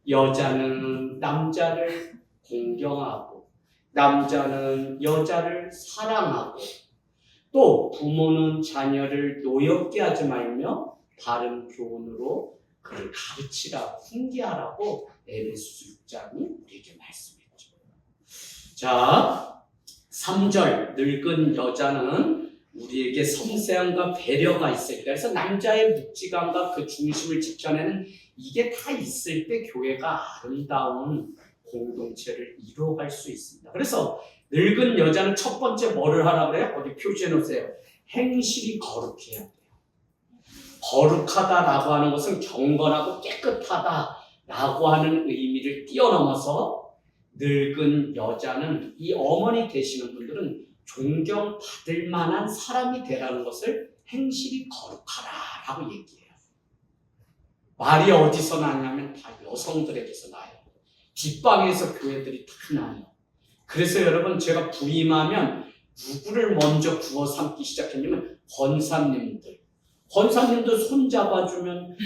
S1: 여자는 남자를 공경하고 남자는 여자를 사랑하고 또 부모는 자녀를 노엽게 하지 말며 바른 교훈으로 그를 가르치라고 훈계하라고 에베소서 6장이 우리에게 말씀했죠. 자, 3절 늙은 여자는 우리에게 섬세함과 배려가 있어요. 그래서 남자의 묵직함과 그 중심을 지켜내는 이게 다 있을 때 교회가 아름다운 공동체를 이루어갈 수 있습니다. 그래서 늙은 여자는 첫 번째 뭐를 하라 그래요? 어디 표시해 놓으세요. 행실이 거룩해야 돼. 거룩하다라고 하는 것은 경건하고 깨끗하다라고 하는 의미를 뛰어넘어서 늙은 여자는 이 어머니 되시는 분들은 존경받을 만한 사람이 되라는 것을 행실이 거룩하라라고 얘기해요. 말이 어디서 나냐면 다 여성들에게서 나요. 뒷방에서 교회들이 다 나요. 그래서 여러분 제가 부임하면 누구를 먼저 구워 삼기 시작했냐면 권사님들. 권사님도 손잡아주면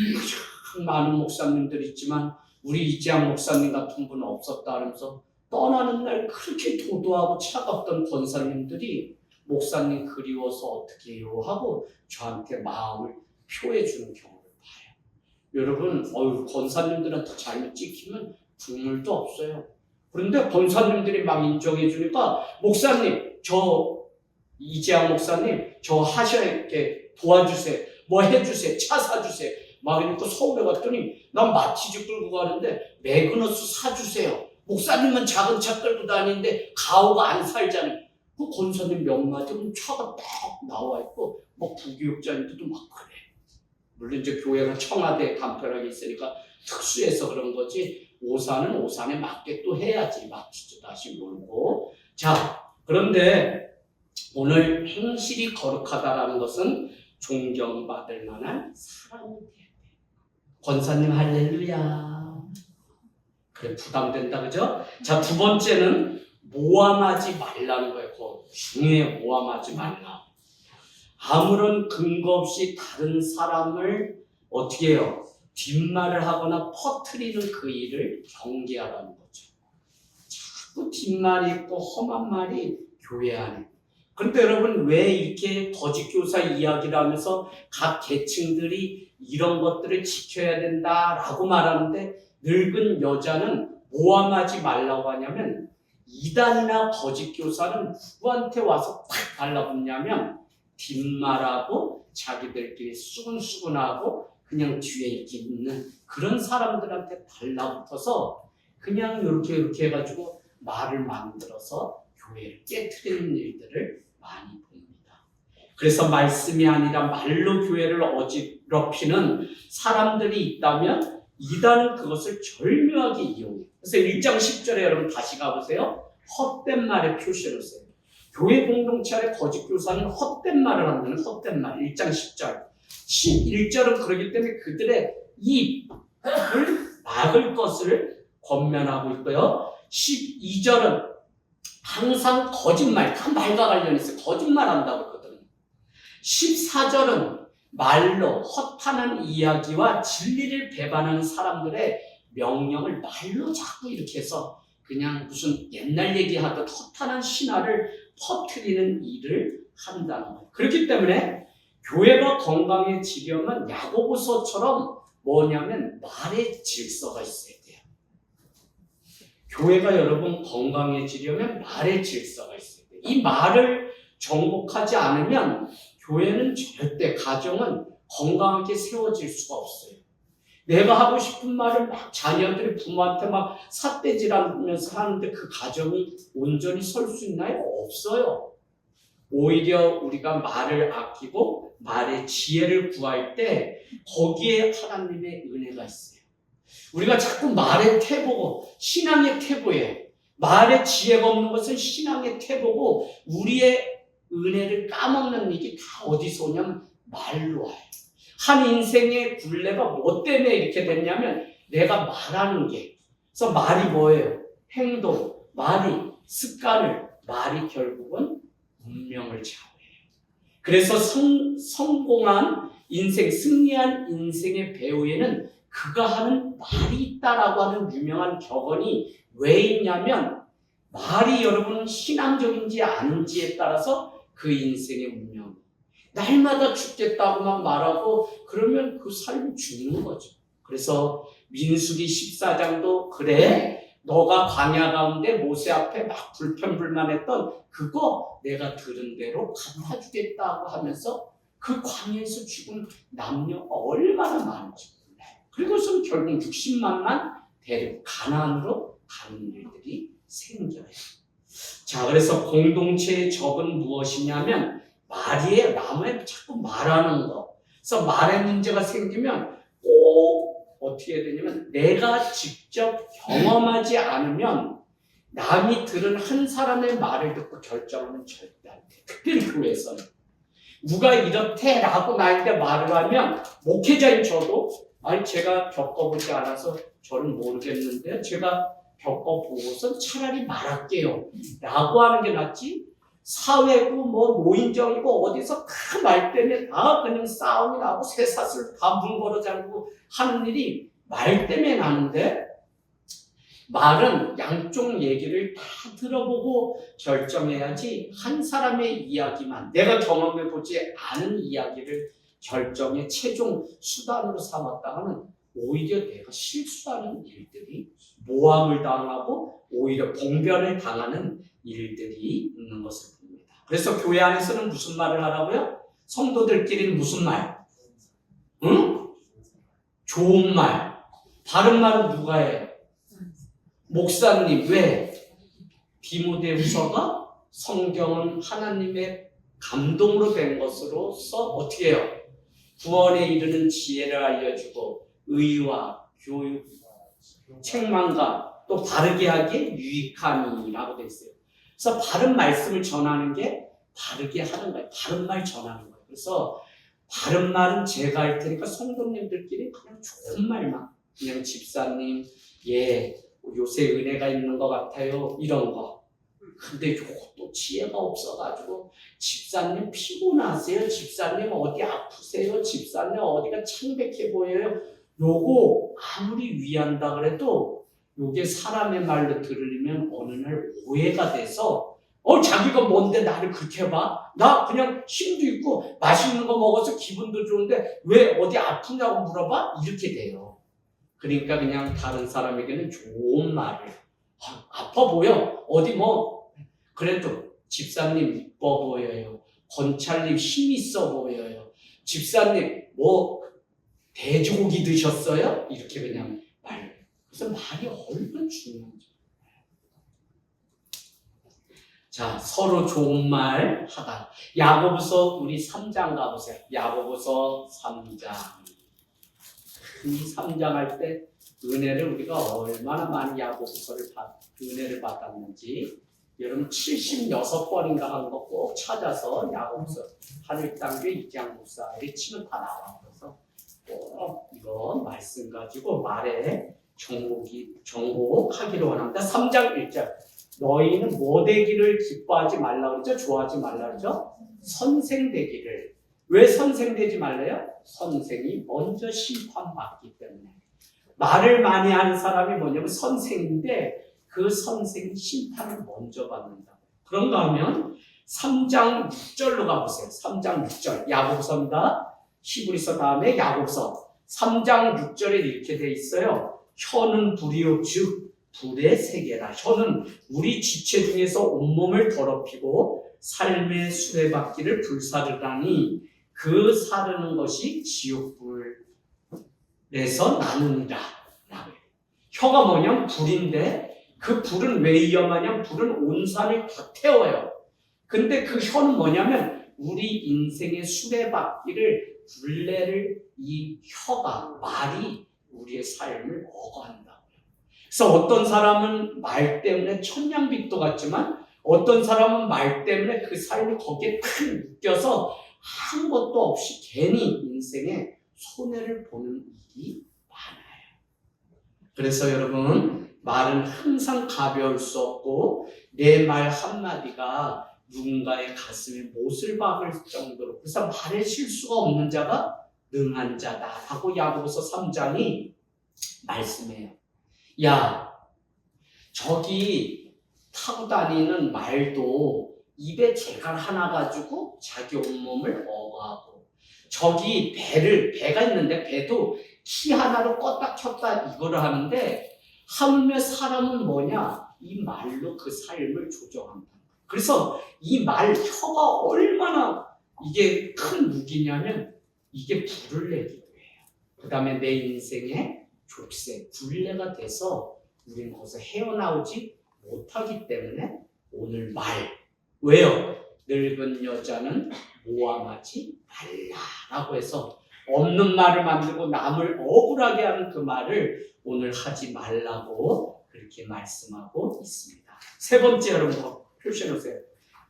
S1: 많은 목사님들 있지만 우리 이재학 목사님 같은 분은 없었다 하면서 떠나는 날 그렇게 도도하고 차갑던 권사님들이 목사님 그리워서 어떻게 해요 하고 저한테 마음을 표해주는 경우를 봐요. 여러분 권사님들한테 잘못 찍히면 국물도 없어요. 그런데 권사님들이 막 인정해주니까 목사님 저 이재학 목사님 저 하셔야게 도와주세요. 뭐 해주세요. 차 사주세요. 막 이러니까 서울에 갔더니 난 마티즈 끌고 가는데 매그너스 사주세요. 목사님은 작은 차 끌고 다니는데 가오가 안 살잖아요. 그 권사님 몇 마디면 차가 딱 나와 있고 뭐 부교육자님들도 막 그래. 물론 이제 교회가 청와대에 간편하게 있으니까 특수해서 그런 거지 오산은 오산에 맞게 또 해야지. 마티즈 다시 몰고. 자, 그런데 오늘 행실이 거룩하다라는 것은 존경받을 만한 사람이 돼야 돼. 권사님 할렐루야. 그래 부담된다 그죠? 자, 두 번째는 모함하지 말라는 거예요. 그거 중요해. 모함하지 말라. 아무런 근거 없이 다른 사람을 어떻게 해요? 뒷말을 하거나 퍼뜨리는 그 일을 경계하라는 거죠. 자꾸 뒷말이 있고 험한 말이 교회 안에. 그런데 여러분 왜 이렇게 거짓 교사 이야기를 하면서 각 계층들이 이런 것들을 지켜야 된다라고 말하는데 늙은 여자는 모함하지 말라고 하냐면 이단이나 거짓 교사는 누구한테 와서 팍 달라붙냐면 뒷말하고 자기들끼리 수근수근하고 그냥 뒤에 이렇게 있는 그런 사람들한테 달라붙어서 그냥 이렇게 해가지고 말을 만들어서 교회를 깨트리는 일들을 많이 봅니다. 그래서 말씀이 아니라 말로 교회를 어지럽히는 사람들이 있다면 이단은 그것을 절묘하게 이용해요. 그래서 1장 10절에 여러분 다시 가보세요. 헛된 말에 표시를 써요. 교회 공동체 안에 거짓 교사는 헛된 말을 한다는 헛된 말. 1장 10절. 11절은 그러기 때문에 그들의 입을 막을 것을 권면하고 있고요. 12절은 항상 거짓말, 다 말과 관련해서 거짓말 한다고 그러거든요. 14절은 말로 허탄한 이야기와 진리를 배반하는 사람들의 명령을 말로 자꾸 이렇게 해서 그냥 무슨 옛날 얘기하듯 허탄한 신화를 퍼뜨리는 일을 한다는 거예요. 그렇기 때문에 교회가 건강해지려면 야고보서처럼 뭐냐면 말의 질서가 있어야 돼요. 교회가 여러분 건강해지려면 말의 질서가 있어야 돼요. 이 말을 정복하지 않으면 교회는 절대, 가정은 건강하게 세워질 수가 없어요. 내가 하고 싶은 말을 막 자녀들이 부모한테 막 삿대질하면서 하는데 그 가정이 온전히 설 수 있나요? 없어요. 오히려 우리가 말을 아끼고 말의 지혜를 구할 때 거기에 하나님의 은혜가 있어요. 우리가 자꾸 말의 태보고 신앙의 태보예요. 말의 지혜가 없는 것은 신앙의 태보고 우리의 은혜를 까먹는 일이 다 어디서 오냐면 말로 와요. 한 인생의 굴레가 뭐 때문에 이렇게 됐냐면 내가 말하는 게. 그래서 말이 뭐예요? 행동, 말이 습관을, 말이 결국은 운명을 좌우해요. 그래서 성공한 인생, 승리한 인생의 배후에는 그가 하는 말이 있다라고 하는 유명한 격언이 왜 있냐면 말이 여러분 신앙적인지 아닌지에 따라서 그 인생의 운명. 날마다 죽겠다고만 말하고 그러면 그 삶이 죽는 거죠. 그래서 민수기 14장도 그래 너가 광야 가운데 모세 앞에 막 불평불만했던 그거 내가 들은 대로 갚아주겠다고 하면서 그 광야에서 죽은 남녀 얼마나 많은지 몰라요. 그리고서 결국 60만만 데리고 가나안으로 가는 일들이 생겨요. 자, 그래서 공동체의 적은 무엇이냐면 말이에요. 남의 자꾸 말하는 거. 그래서 말에 문제가 생기면 꼭 어떻게 해야 되냐면 내가 직접 경험하지 않으면 남이 들은 한 사람의 말을 듣고 결정하면 절대 안 돼. 특별히 교회에서는. 누가 이렇대라고 나한테 말을 하면 목회자인 저도 아니 제가 겪어보지 않아서 저는 모르겠는데 제가 겪어보고선 차라리 말할게요 라고 하는 게 낫지 사회고 뭐 노인정이고 어디서 다 말 때문에 다 그냥 싸움이 나고 쇠사슬 다 뭉거러 잠그고 하는 일이 말 때문에 나는데 말은 양쪽 얘기를 다 들어보고 결정해야지 한 사람의 이야기만 내가 경험해보지 않은 이야기를 결정의 최종 수단으로 삼았다가는 오히려 내가 실수하는 일들이 모함을 당하고 오히려 봉변을 당하는 일들이 있는 것을 봅니다. 그래서 교회 안에서는 무슨 말을 하라고요? 성도들끼리는 무슨 말? 응? 좋은 말. 바른 말은 누가 해요? 목사님. 왜? 디모데후서가 성경은 하나님의 감동으로 된 것으로서 어떻게 해요? 구원에 이르는 지혜를 알려주고 의와 교육, 책망과 또 바르게 하기에 유익함이라고 되어 있어요. 그래서 바른 말씀을 전하는 게 바르게 하는 거예요. 바른 말 전하는 거예요. 그래서 바른 말은 제가 할 테니까 성도님들끼리 그냥 좋은 말만 그냥 집사님 요새 은혜가 있는 것 같아요 이런 거. 근데 또 지혜가 없어가지고 집사님 피곤하세요? 집사님 어디 아프세요? 집사님 어디가 창백해 보여요? 요거 아무리 위한다 그래도 요게 사람의 말로 들으면 어느 날 오해가 돼서 자기가 뭔데 나를 그렇게 봐? 나 그냥 힘도 있고 맛있는 거 먹어서 기분도 좋은데 왜 어디 아프냐고 물어봐? 이렇게 돼요. 그러니까 그냥 다른 사람에게는 좋은 말을 아파 보여? 어디 그래도 집사님 이뻐 보여요. 권찰님 힘 있어 보여요. 집사님 돼지고기 드셨어요? 이렇게 그냥 말. 그래서 말이 얼마나 중요한지. 자, 서로 좋은 말 하다. 야고보서 우리 3장 가보세요. 야고보서 3장. 이 3장 할 때 은혜를 우리가 얼마나 많이 야고보서를 은혜를 받았는지 여러분 76번인가 한 거 꼭 찾아서 야고보서 하늘땅교회 이장 목사에 치면 다 나와. 그래서 꼭 이거 말씀 가지고 말에 정복하기로 원합니다. 3장 1절. 너희는 뭐 되기를 기뻐하지 말라 그러죠? 좋아하지 말라 그러죠? 선생 되기를. 왜 선생 되지 말래요? 선생이 먼저 심판받기 때문에. 말을 많이 하는 사람이 뭐냐면 선생인데 그 선생이 심판을 먼저 받는다. 그런가 하면 3장 6절로 가보세요. 3장 6절. 야고보서입니다. 히브리서 다음에 야고보서. 3장 6절에 이렇게 돼 있어요. 혀는 불이요 즉 불의 세계라. 혀는 우리 지체 중에서 온몸을 더럽히고 삶의 수레바퀴를 불사르다니 그 사르는 것이 지옥불에서 나느니라. 혀가 뭐냐면 불인데 그 불은 왜 위험하냐면 불은 온 산을 다 태워요. 근데 그 혀는 뭐냐면 우리 인생의 수레바퀴를 굴레를 이 혀가 말이 우리의 삶을 억어한다. 그래서 어떤 사람은 말 때문에 천냥빚도 같지만 어떤 사람은 말 때문에 그 삶이 거기에 탁 묶여서 아무것도 없이 괜히 인생에 손해를 보는 일이 많아요. 그래서 여러분 말은 항상 가벼울 수 없고 내 말 한마디가 누군가의 가슴에 못을 박을 정도로 그래서 말에 실수가 없는 자가 능한 자다라고 야고보서 3장이 말씀해요. 야, 저기 타고 다니는 말도 입에 재갈 하나 가지고 자기 온몸을 억어하고 저기 배가 있는데 배도 키 하나로 껐다 켰다 이거를 하는데 하물며 사람은 뭐냐? 이 말로 그 삶을 조정한다. 그래서 이 말 혀가 얼마나 이게 큰 무기냐면 이게 불을 내기도 해요. 그 다음에 내 인생에 족쇄, 굴레가 돼서 우리는 거기서 헤어나오지 못하기 때문에 오늘 말. 왜요? 늙은 여자는 모함하지 말라라고 해서 없는 말을 만들고 남을 억울하게 하는 그 말을 오늘 하지 말라고 그렇게 말씀하고 있습니다. 세 번째 여러분 표시해 놓으세요.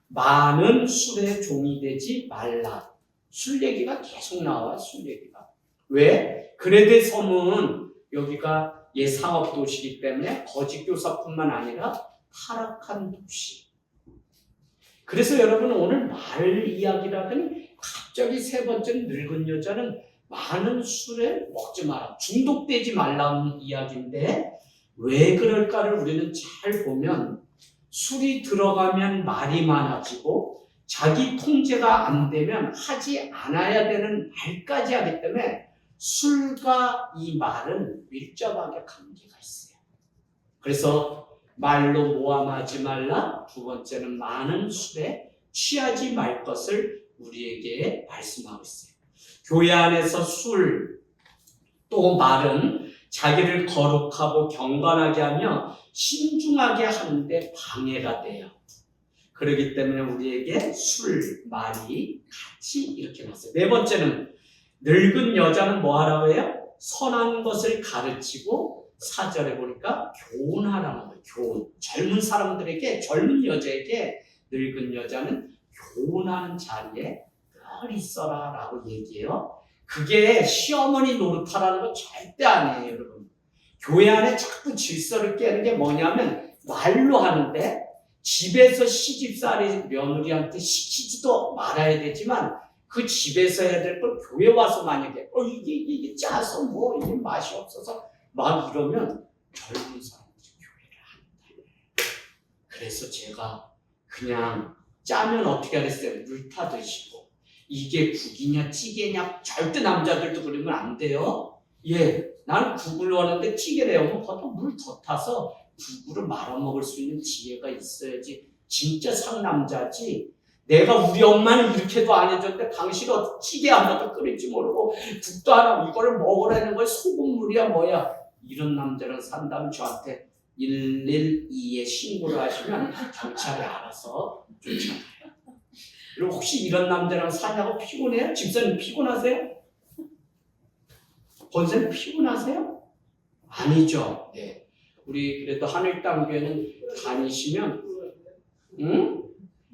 S1: 많은 술의 종이 되지 말라. 술 얘기가 계속 나와. 술 얘기가. 왜? 그레데 섬은 여기가 예상업 도시이기 때문에 거짓 교사뿐만 아니라 타락한 도시. 그래서 여러분 오늘 말 이야기라더니 갑자기 세 번째 늙은 여자는 많은 술에 먹지 마라. 중독되지 말라는 이야기인데 왜 그럴까를 우리는 잘 보면 술이 들어가면 말이 많아지고 자기 통제가 안 되면 하지 않아야 되는 말까지 하기 때문에 술과 이 말은 밀접하게 관계가 있어요. 그래서 말로 모함하지 말라. 두 번째는 많은 술에 취하지 말 것을 우리에게 말씀하고 있어요. 교회 안에서 술, 또 말은 자기를 거룩하고 경건하게 하며 신중하게 하는데 방해가 돼요. 그렇기 때문에 우리에게 술, 말이 같이 이렇게 나왔어요. 네 번째는 늙은 여자는 뭐 하라고 해요? 선한 것을 가르치고 4절에 보니까 교훈하라는 거예요. 교훈. 젊은 사람들에게, 젊은 여자에게 늙은 여자는 교훈하는 자리에 늘 있어라 라고 얘기해요. 그게 시어머니 노릇하라는 거 절대 아니에요, 여러분. 교회 안에 자꾸 질서를 깨는 게 뭐냐면 말로 하는데 집에서 시집살이 며느리한테 시키지도 말아야 되지만 그 집에서 해야 될 걸 교회 와서 만약에 이게 짜서 뭐 이게 맛이 없어서 막 이러면 젊은 사람들이 교회를 한다. 그래서 제가 그냥 짜면 어떻게 하랬어요? 물 타드시고 이게 국이냐 찌개냐 절대 남자들도 그러면 안 돼요. 예, 나는 국을 원하는데 찌개래요. 거기다 물 더 타서 국을 말아먹을 수 있는 지혜가 있어야지 진짜 상남자지. 내가 우리 엄마는 이렇게도 안 해줬는데 당신은 찌개 한 번도 끓일지 모르고 국도 하나 이거를 먹으라는 걸 소금물이야 뭐야. 이런 남자랑 산다면 저한테 112에 신고를 하시면 경찰이 알아서 쫓아가요. 그리고 혹시 이런 남자랑 사냐고 피곤해요? 집사님 피곤하세요? 권사님 피곤하세요? 아니죠. 네. 우리 그래도 하늘땅교회는 다니시면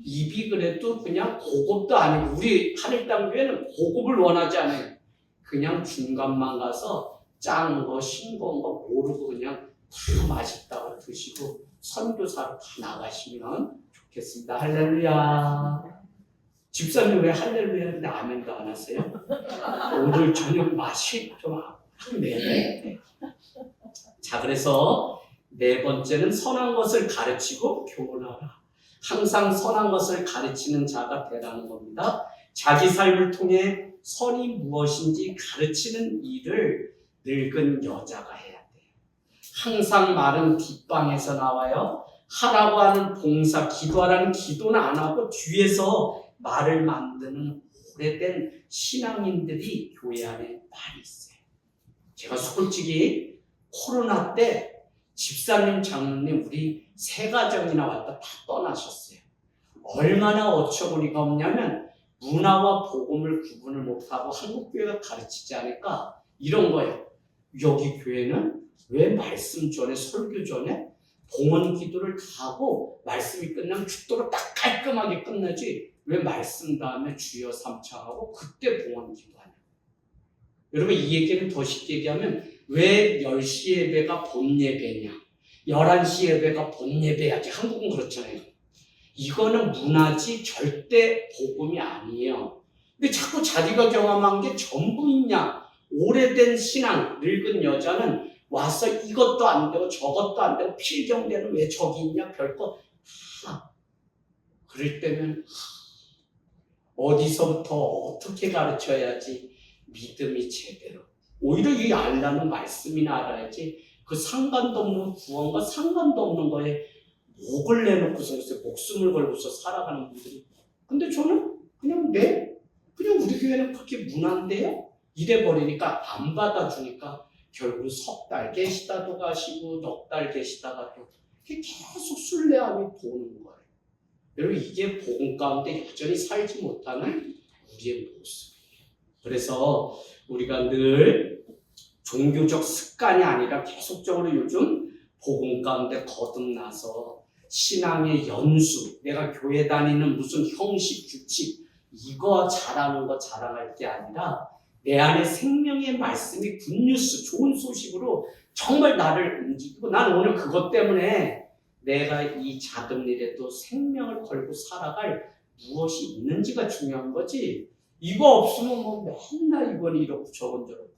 S1: 입이 그래도 그냥 고급도 아니고 우리 하늘땅교회는 고급을 원하지 않아요. 그냥 중간만 가서 짠 거, 싱거운 거 모르고 그냥 다 맛있다고 드시고 선교사로 다 나가시면 좋겠습니다. 할렐루야. 집사님 왜 할렐루야 하는데 아멘도 안 하세요? 오늘 저녁 맛이 좀 네. 자, 그래서 네 번째는 선한 것을 가르치고 교훈하라. 항상 선한 것을 가르치는 자가 되라는 겁니다. 자기 삶을 통해 선이 무엇인지 가르치는 일을 늙은 여자가 해야 돼요. 항상 말은 뒷방에서 나와요. 하라고 하는 봉사, 기도하라는 기도는 안 하고 뒤에서 말을 만드는 오래된 신앙인들이 교회 안에 많이 있어요. 제가 솔직히 코로나 때 집사님, 장로님 우리 세 가정이나 왔다 다 떠나셨어요. 얼마나 어처구니가 없냐면 문화와 복음을 구분을 못하고 한국교회가 가르치지 않을까 이런 거예요. 여기 교회는 왜 말씀 전에 설교 전에 봉헌 기도를 다 하고 말씀이 끝나면 축도로 딱 깔끔하게 끝나지 왜 말씀 다음에 주여 삼창하고 그때 봉헌 기도하냐. 여러분 이 얘기는 더 쉽게 얘기하면 왜 10시 예배가 본 예배냐 11시 예배가 본 예배야지. 한국은 그렇잖아요. 이거는 문화지 절대 복음이 아니에요. 근데 자꾸 자기가 경험한 게 전부 있냐. 오래된 신앙 늙은 여자는 와서 이것도 안 되고 저것도 안 되고 필경대는 왜 저기 있냐 별거 다. 그럴 때면 어디서부터 어떻게 가르쳐야지 믿음이 제대로. 오히려 이 알라는 말씀이나 알아야지 그 상관도 없는 구원과 상관도 없는 거에 목을 내놓고서 목숨을 걸고서 살아가는 분들이. 근데 저는 그냥 그냥 우리 교회는 그렇게 문화인데요? 이래버리니까 안 받아주니까 결국 석 달 계시다도 가시고 넉 달 계시다가도 계속 순례함이 도는 거예요. 여러분 이게 복음 가운데 여전히 살지 못하는 우리의 모습이에요. 그래서 우리가 늘 종교적 습관이 아니라 계속적으로 요즘 복음 가운데 거듭나서 신앙의 연수, 내가 교회 다니는 무슨 형식, 규칙 이거 자랑할 게 아니라 내 안에 생명의 말씀이 굿뉴스, 좋은 소식으로 정말 나를 움직이고 난 오늘 그것 때문에 내가 이 작은 일에도 생명을 걸고 살아갈 무엇이 있는지가 중요한 거지. 이거 없으면 뭐 맨날 이건 이렇고 저건 저렇고.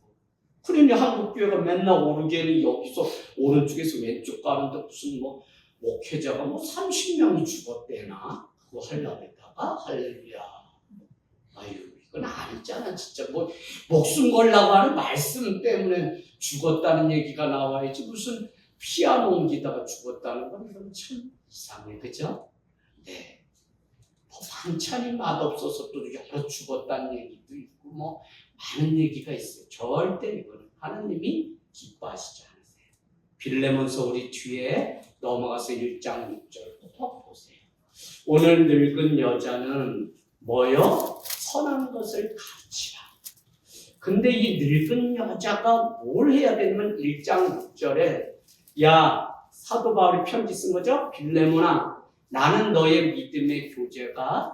S1: 그러니 한국교회가 맨날 오르게는 여기서 오른쪽에서 왼쪽 가는데 무슨 뭐 목회자가 뭐 30명이 죽었대나? 그거 하려고 했다가 할렐루야. 아유 이건 아니잖아 진짜. 뭐 목숨 걸라고 하는 말씀 때문에 죽었다는 얘기가 나와야지 무슨 피아노 옮기다가 죽었다는 건 이건 참 이상해. 그죠? 네. 뭐 반찬이 맛없어서 또 여러 죽었다는 얘기도 있고 뭐 많은 얘기가 있어요. 절대 이거는 하나님이 기뻐하시지 않으세요. 빌레몬서 우리 뒤에 넘어가서 1장 6절 꼭 보세요. 오늘 늙은 여자는 뭐요? 선한 것을 가르치라. 근데 이 늙은 여자가 뭘 해야 되냐면 1장 6절에 야 사도 바울이 편지 쓴 거죠? 빌레몬아 나는 너의 믿음의 교제가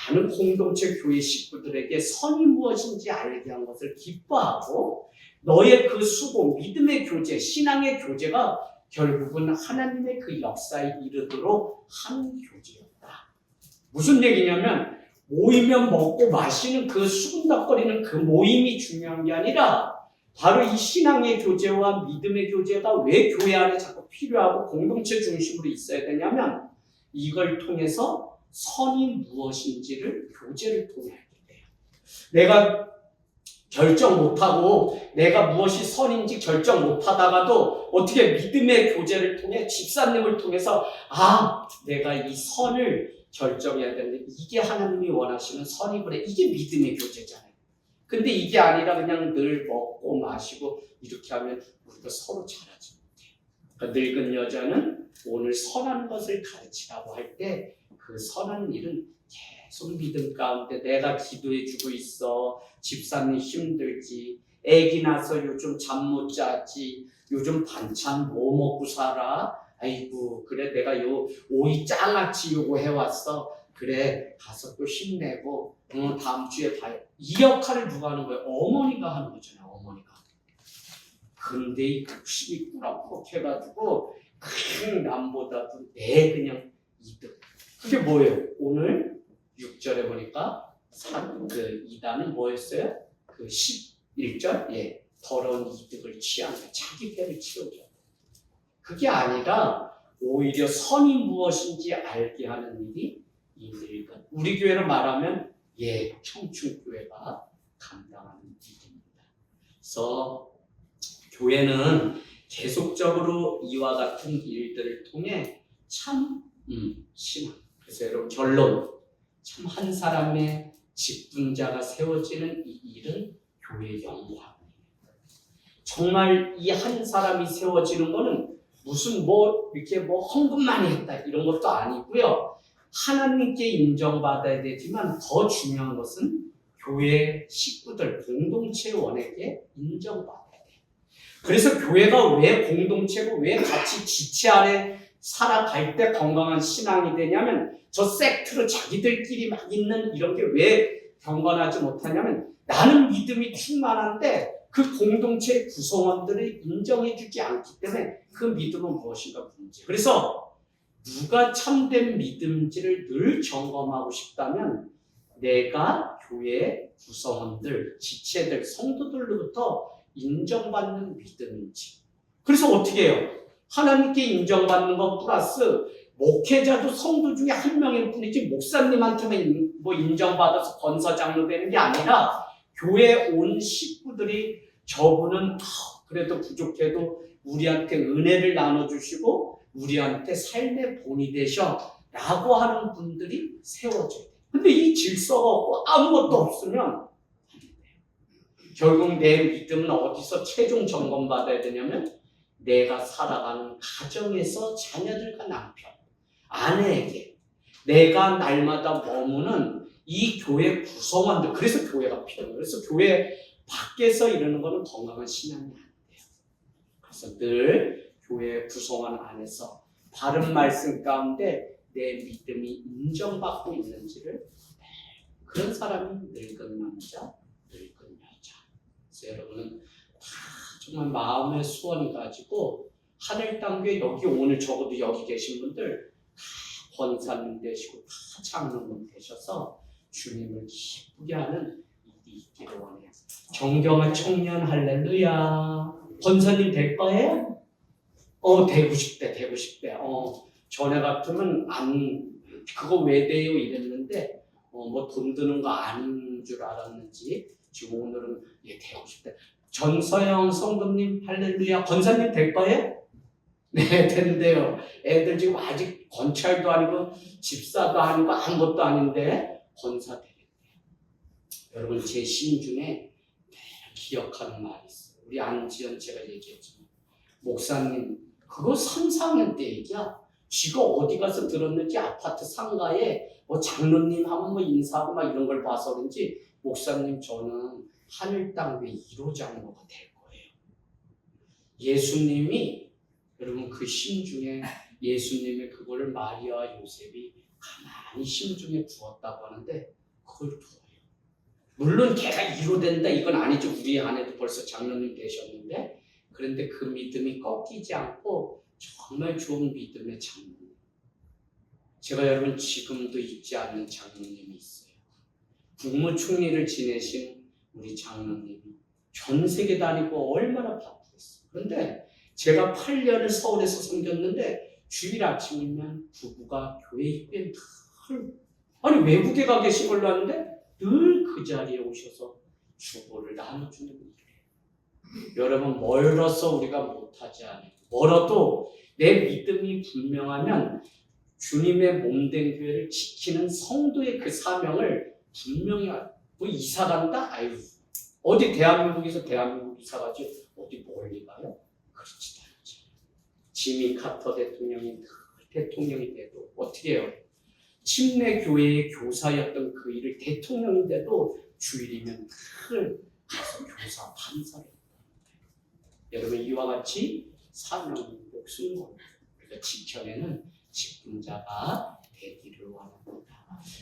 S1: 많은 공동체 교회 식구들에게 선이 무엇인지 알게 한 것을 기뻐하고 너의 그 수고, 믿음의 교제, 신앙의 교제가 결국은 하나님의 그 역사에 이르도록 한 교제였다. 무슨 얘기냐면 모이면 먹고 마시는 그 수군덕거리는 그 모임이 중요한 게 아니라 바로 이 신앙의 교제와 믿음의 교제가 왜 교회 안에 자꾸 필요하고 공동체 중심으로 있어야 되냐면 이걸 통해서 선이 무엇인지를 교제를 통해 알게 돼요. 내가 결정 못하고 내가 무엇이 선인지 결정 못하다가도 어떻게 믿음의 교제를 통해 집사님을 통해서 내가 이 선을 결정해야 되는데 이게 하나님이 원하시는 선이 그래. 이게 믿음의 교제잖아요. 근데 이게 아니라 그냥 늘 먹고 마시고 이렇게 하면 우리가 서로 잘하지 못해요. 그러니까 늙은 여자는 오늘 선한 것을 가르치라고 할 때 그 선한 일은 계속 믿음 가운데 내가 기도해주고 있어. 집사님 힘들지. 애기 나서 요즘 잠 못 자지. 요즘 반찬 뭐 먹고 살아? 아이고 그래 내가 요 오이 장아찌 요거 해왔어. 그래 가서 또 힘내고 다음 주에 봐요. 이 역할을 누가 하는 거예요? 어머니가 하는 거잖아요. 어머니가. 근데 이 욕심이 꾸락꾸락 해가지고 남보다도 내 그냥 이득. 그게 뭐예요? 오늘 6절에 보니까 2단은 뭐였어요? 그 11절? 예, 더러운 이득을 취하는 자기 배를 채우죠. 그게 아니라 오히려 선이 무엇인지 알게 하는 일이 이 늙은 우리 교회로 말하면 청춘교회가 감당하는 일입니다. 그래서 교회는 계속적으로 이와 같은 일들을 통해 참 신앙. 그래서 여러분 결론 참 한 사람의 직분자가 세워지는 이 일은 교회의 영광입니다. 정말 이 한 사람이 세워지는 거는 무슨 이렇게 헌금만이 했다 이런 것도 아니고요. 하나님께 인정받아야 되지만 더 중요한 것은 교회 식구들, 공동체원에게 인정받아야 돼요. 그래서 교회가 왜 공동체고 왜 같이 지체 아래 살아갈 때 건강한 신앙이 되냐면 저 섹트로 자기들끼리 막 있는 이런 게 왜 경건하지 못하냐면 나는 믿음이 충만한데 그 공동체의 구성원들을 인정해주지 않기 때문에 그 믿음은 무엇인가 문제. 그래서 누가 참된 믿음인지를 늘 점검하고 싶다면 내가 교회 구성원들, 지체들, 성도들로부터 인정받는 믿음인지. 그래서 어떻게 해요? 하나님께 인정받는 것 플러스 목회자도 성도 중에 한 명일 뿐이지 목사님한테만 인정받아서 권사장로 되는 게 아니라 교회 온 식구들이 저분은 그래도 부족해도 우리한테 은혜를 나눠주시고 우리한테 삶의 본이 되셔 라고 하는 분들이 세워져야 돼요. 근데 이 질서가 없고 아무것도 없으면 안 돼요. 결국 내 믿음은 어디서 최종 점검받아야 되냐면 내가 살아가는 가정에서 자녀들과 남편, 아내에게 내가 날마다 머무는 이 교회 구성원들. 그래서 교회가 필요해요. 그래서 교회 밖에서 이러는 거는 건강한 신앙이 안 돼요. 그래서 늘 교회 구성원 안에서 바른 말씀 가운데 내 믿음이 인정받고 있는지를 그런 사람이 늙은 남자, 늙은 여자. 그래서 여러분은 다 정말 마음의 소원을 가지고 하늘 땅교회 여기 오늘 적어도 여기 계신 분들 다 권사님 되시고 다 장로님 되셔서 주님을 기쁘게 하는 일이 있기를 원해요. 정경한 청년 할렐루야. 권사님 될 거예요? 되고 싶대. 전에 같으면 그거 왜 돼요? 이랬는데 뭐 돈 드는 거 아닌 줄 알았는지 지금 오늘은 되고 싶대. 전서영 성도님 할렐루야. 권사님 될 거예요? 네, 된대요. 애들 지금 아직 권찰도 아니고 집사도 아니고 아무것도 아닌데 권사 되겠대요. 여러분 제 시인 중에 기억하는 말이 있어요. 우리 안지연 제가 얘기했지만 목사님 그거 3, 4년 때 얘기야. 쥐가 어디 가서 들었는지 아파트 상가에 뭐 장로님 하면 뭐 인사하고 막 이런 걸 봐서 그런지 목사님 저는 하늘 땅교회 1호 장로가 될 거예요. 예수님이 여러분 그 심중에 예수님의 그거를 마리아와 요셉이 가만히 심중에 두었다고 하는데 그걸 두어요. 물론 걔가 1호 된다 이건 아니죠. 우리 아내도 벌써 장로님 되셨는데 그런데 그 믿음이 꺾이지 않고 정말 좋은 믿음의 장로님. 제가 여러분 지금도 잊지 않는 장로님이 있어요. 국무총리를 지내신 우리 장로님이 전 세계 다니고 얼마나 바쁘겠어요. 그런데 제가 8년을 서울에서 섬겼는데 주일 아침이면 부부가 교회 입구에 늘 아니 외국에 가 계신 걸로 아는데 늘 그 자리에 오셔서 주보를 나눠주는 일이에요. 여러분 멀어서 우리가 못하지 않아요. 멀어도 내 믿음이 분명하면 주님의 몸된 교회를 지키는 성도의 그 사명을 분명히 뭐 이사 간다? 아유 어디 대한민국에서 대한민국 이사 가지 어디 멀리 가요? 그렇지도 않죠. 지미 카터 대통령이 대통령이 돼도 어떻게 해요? 침례 교회의 교사였던 그 일을 대통령인데도 주일이면 늘 가서 교사 판사를 여러분 이와 같이 사명 목숨을 우리가 지켜내는 직분자가 되기를 원합니다.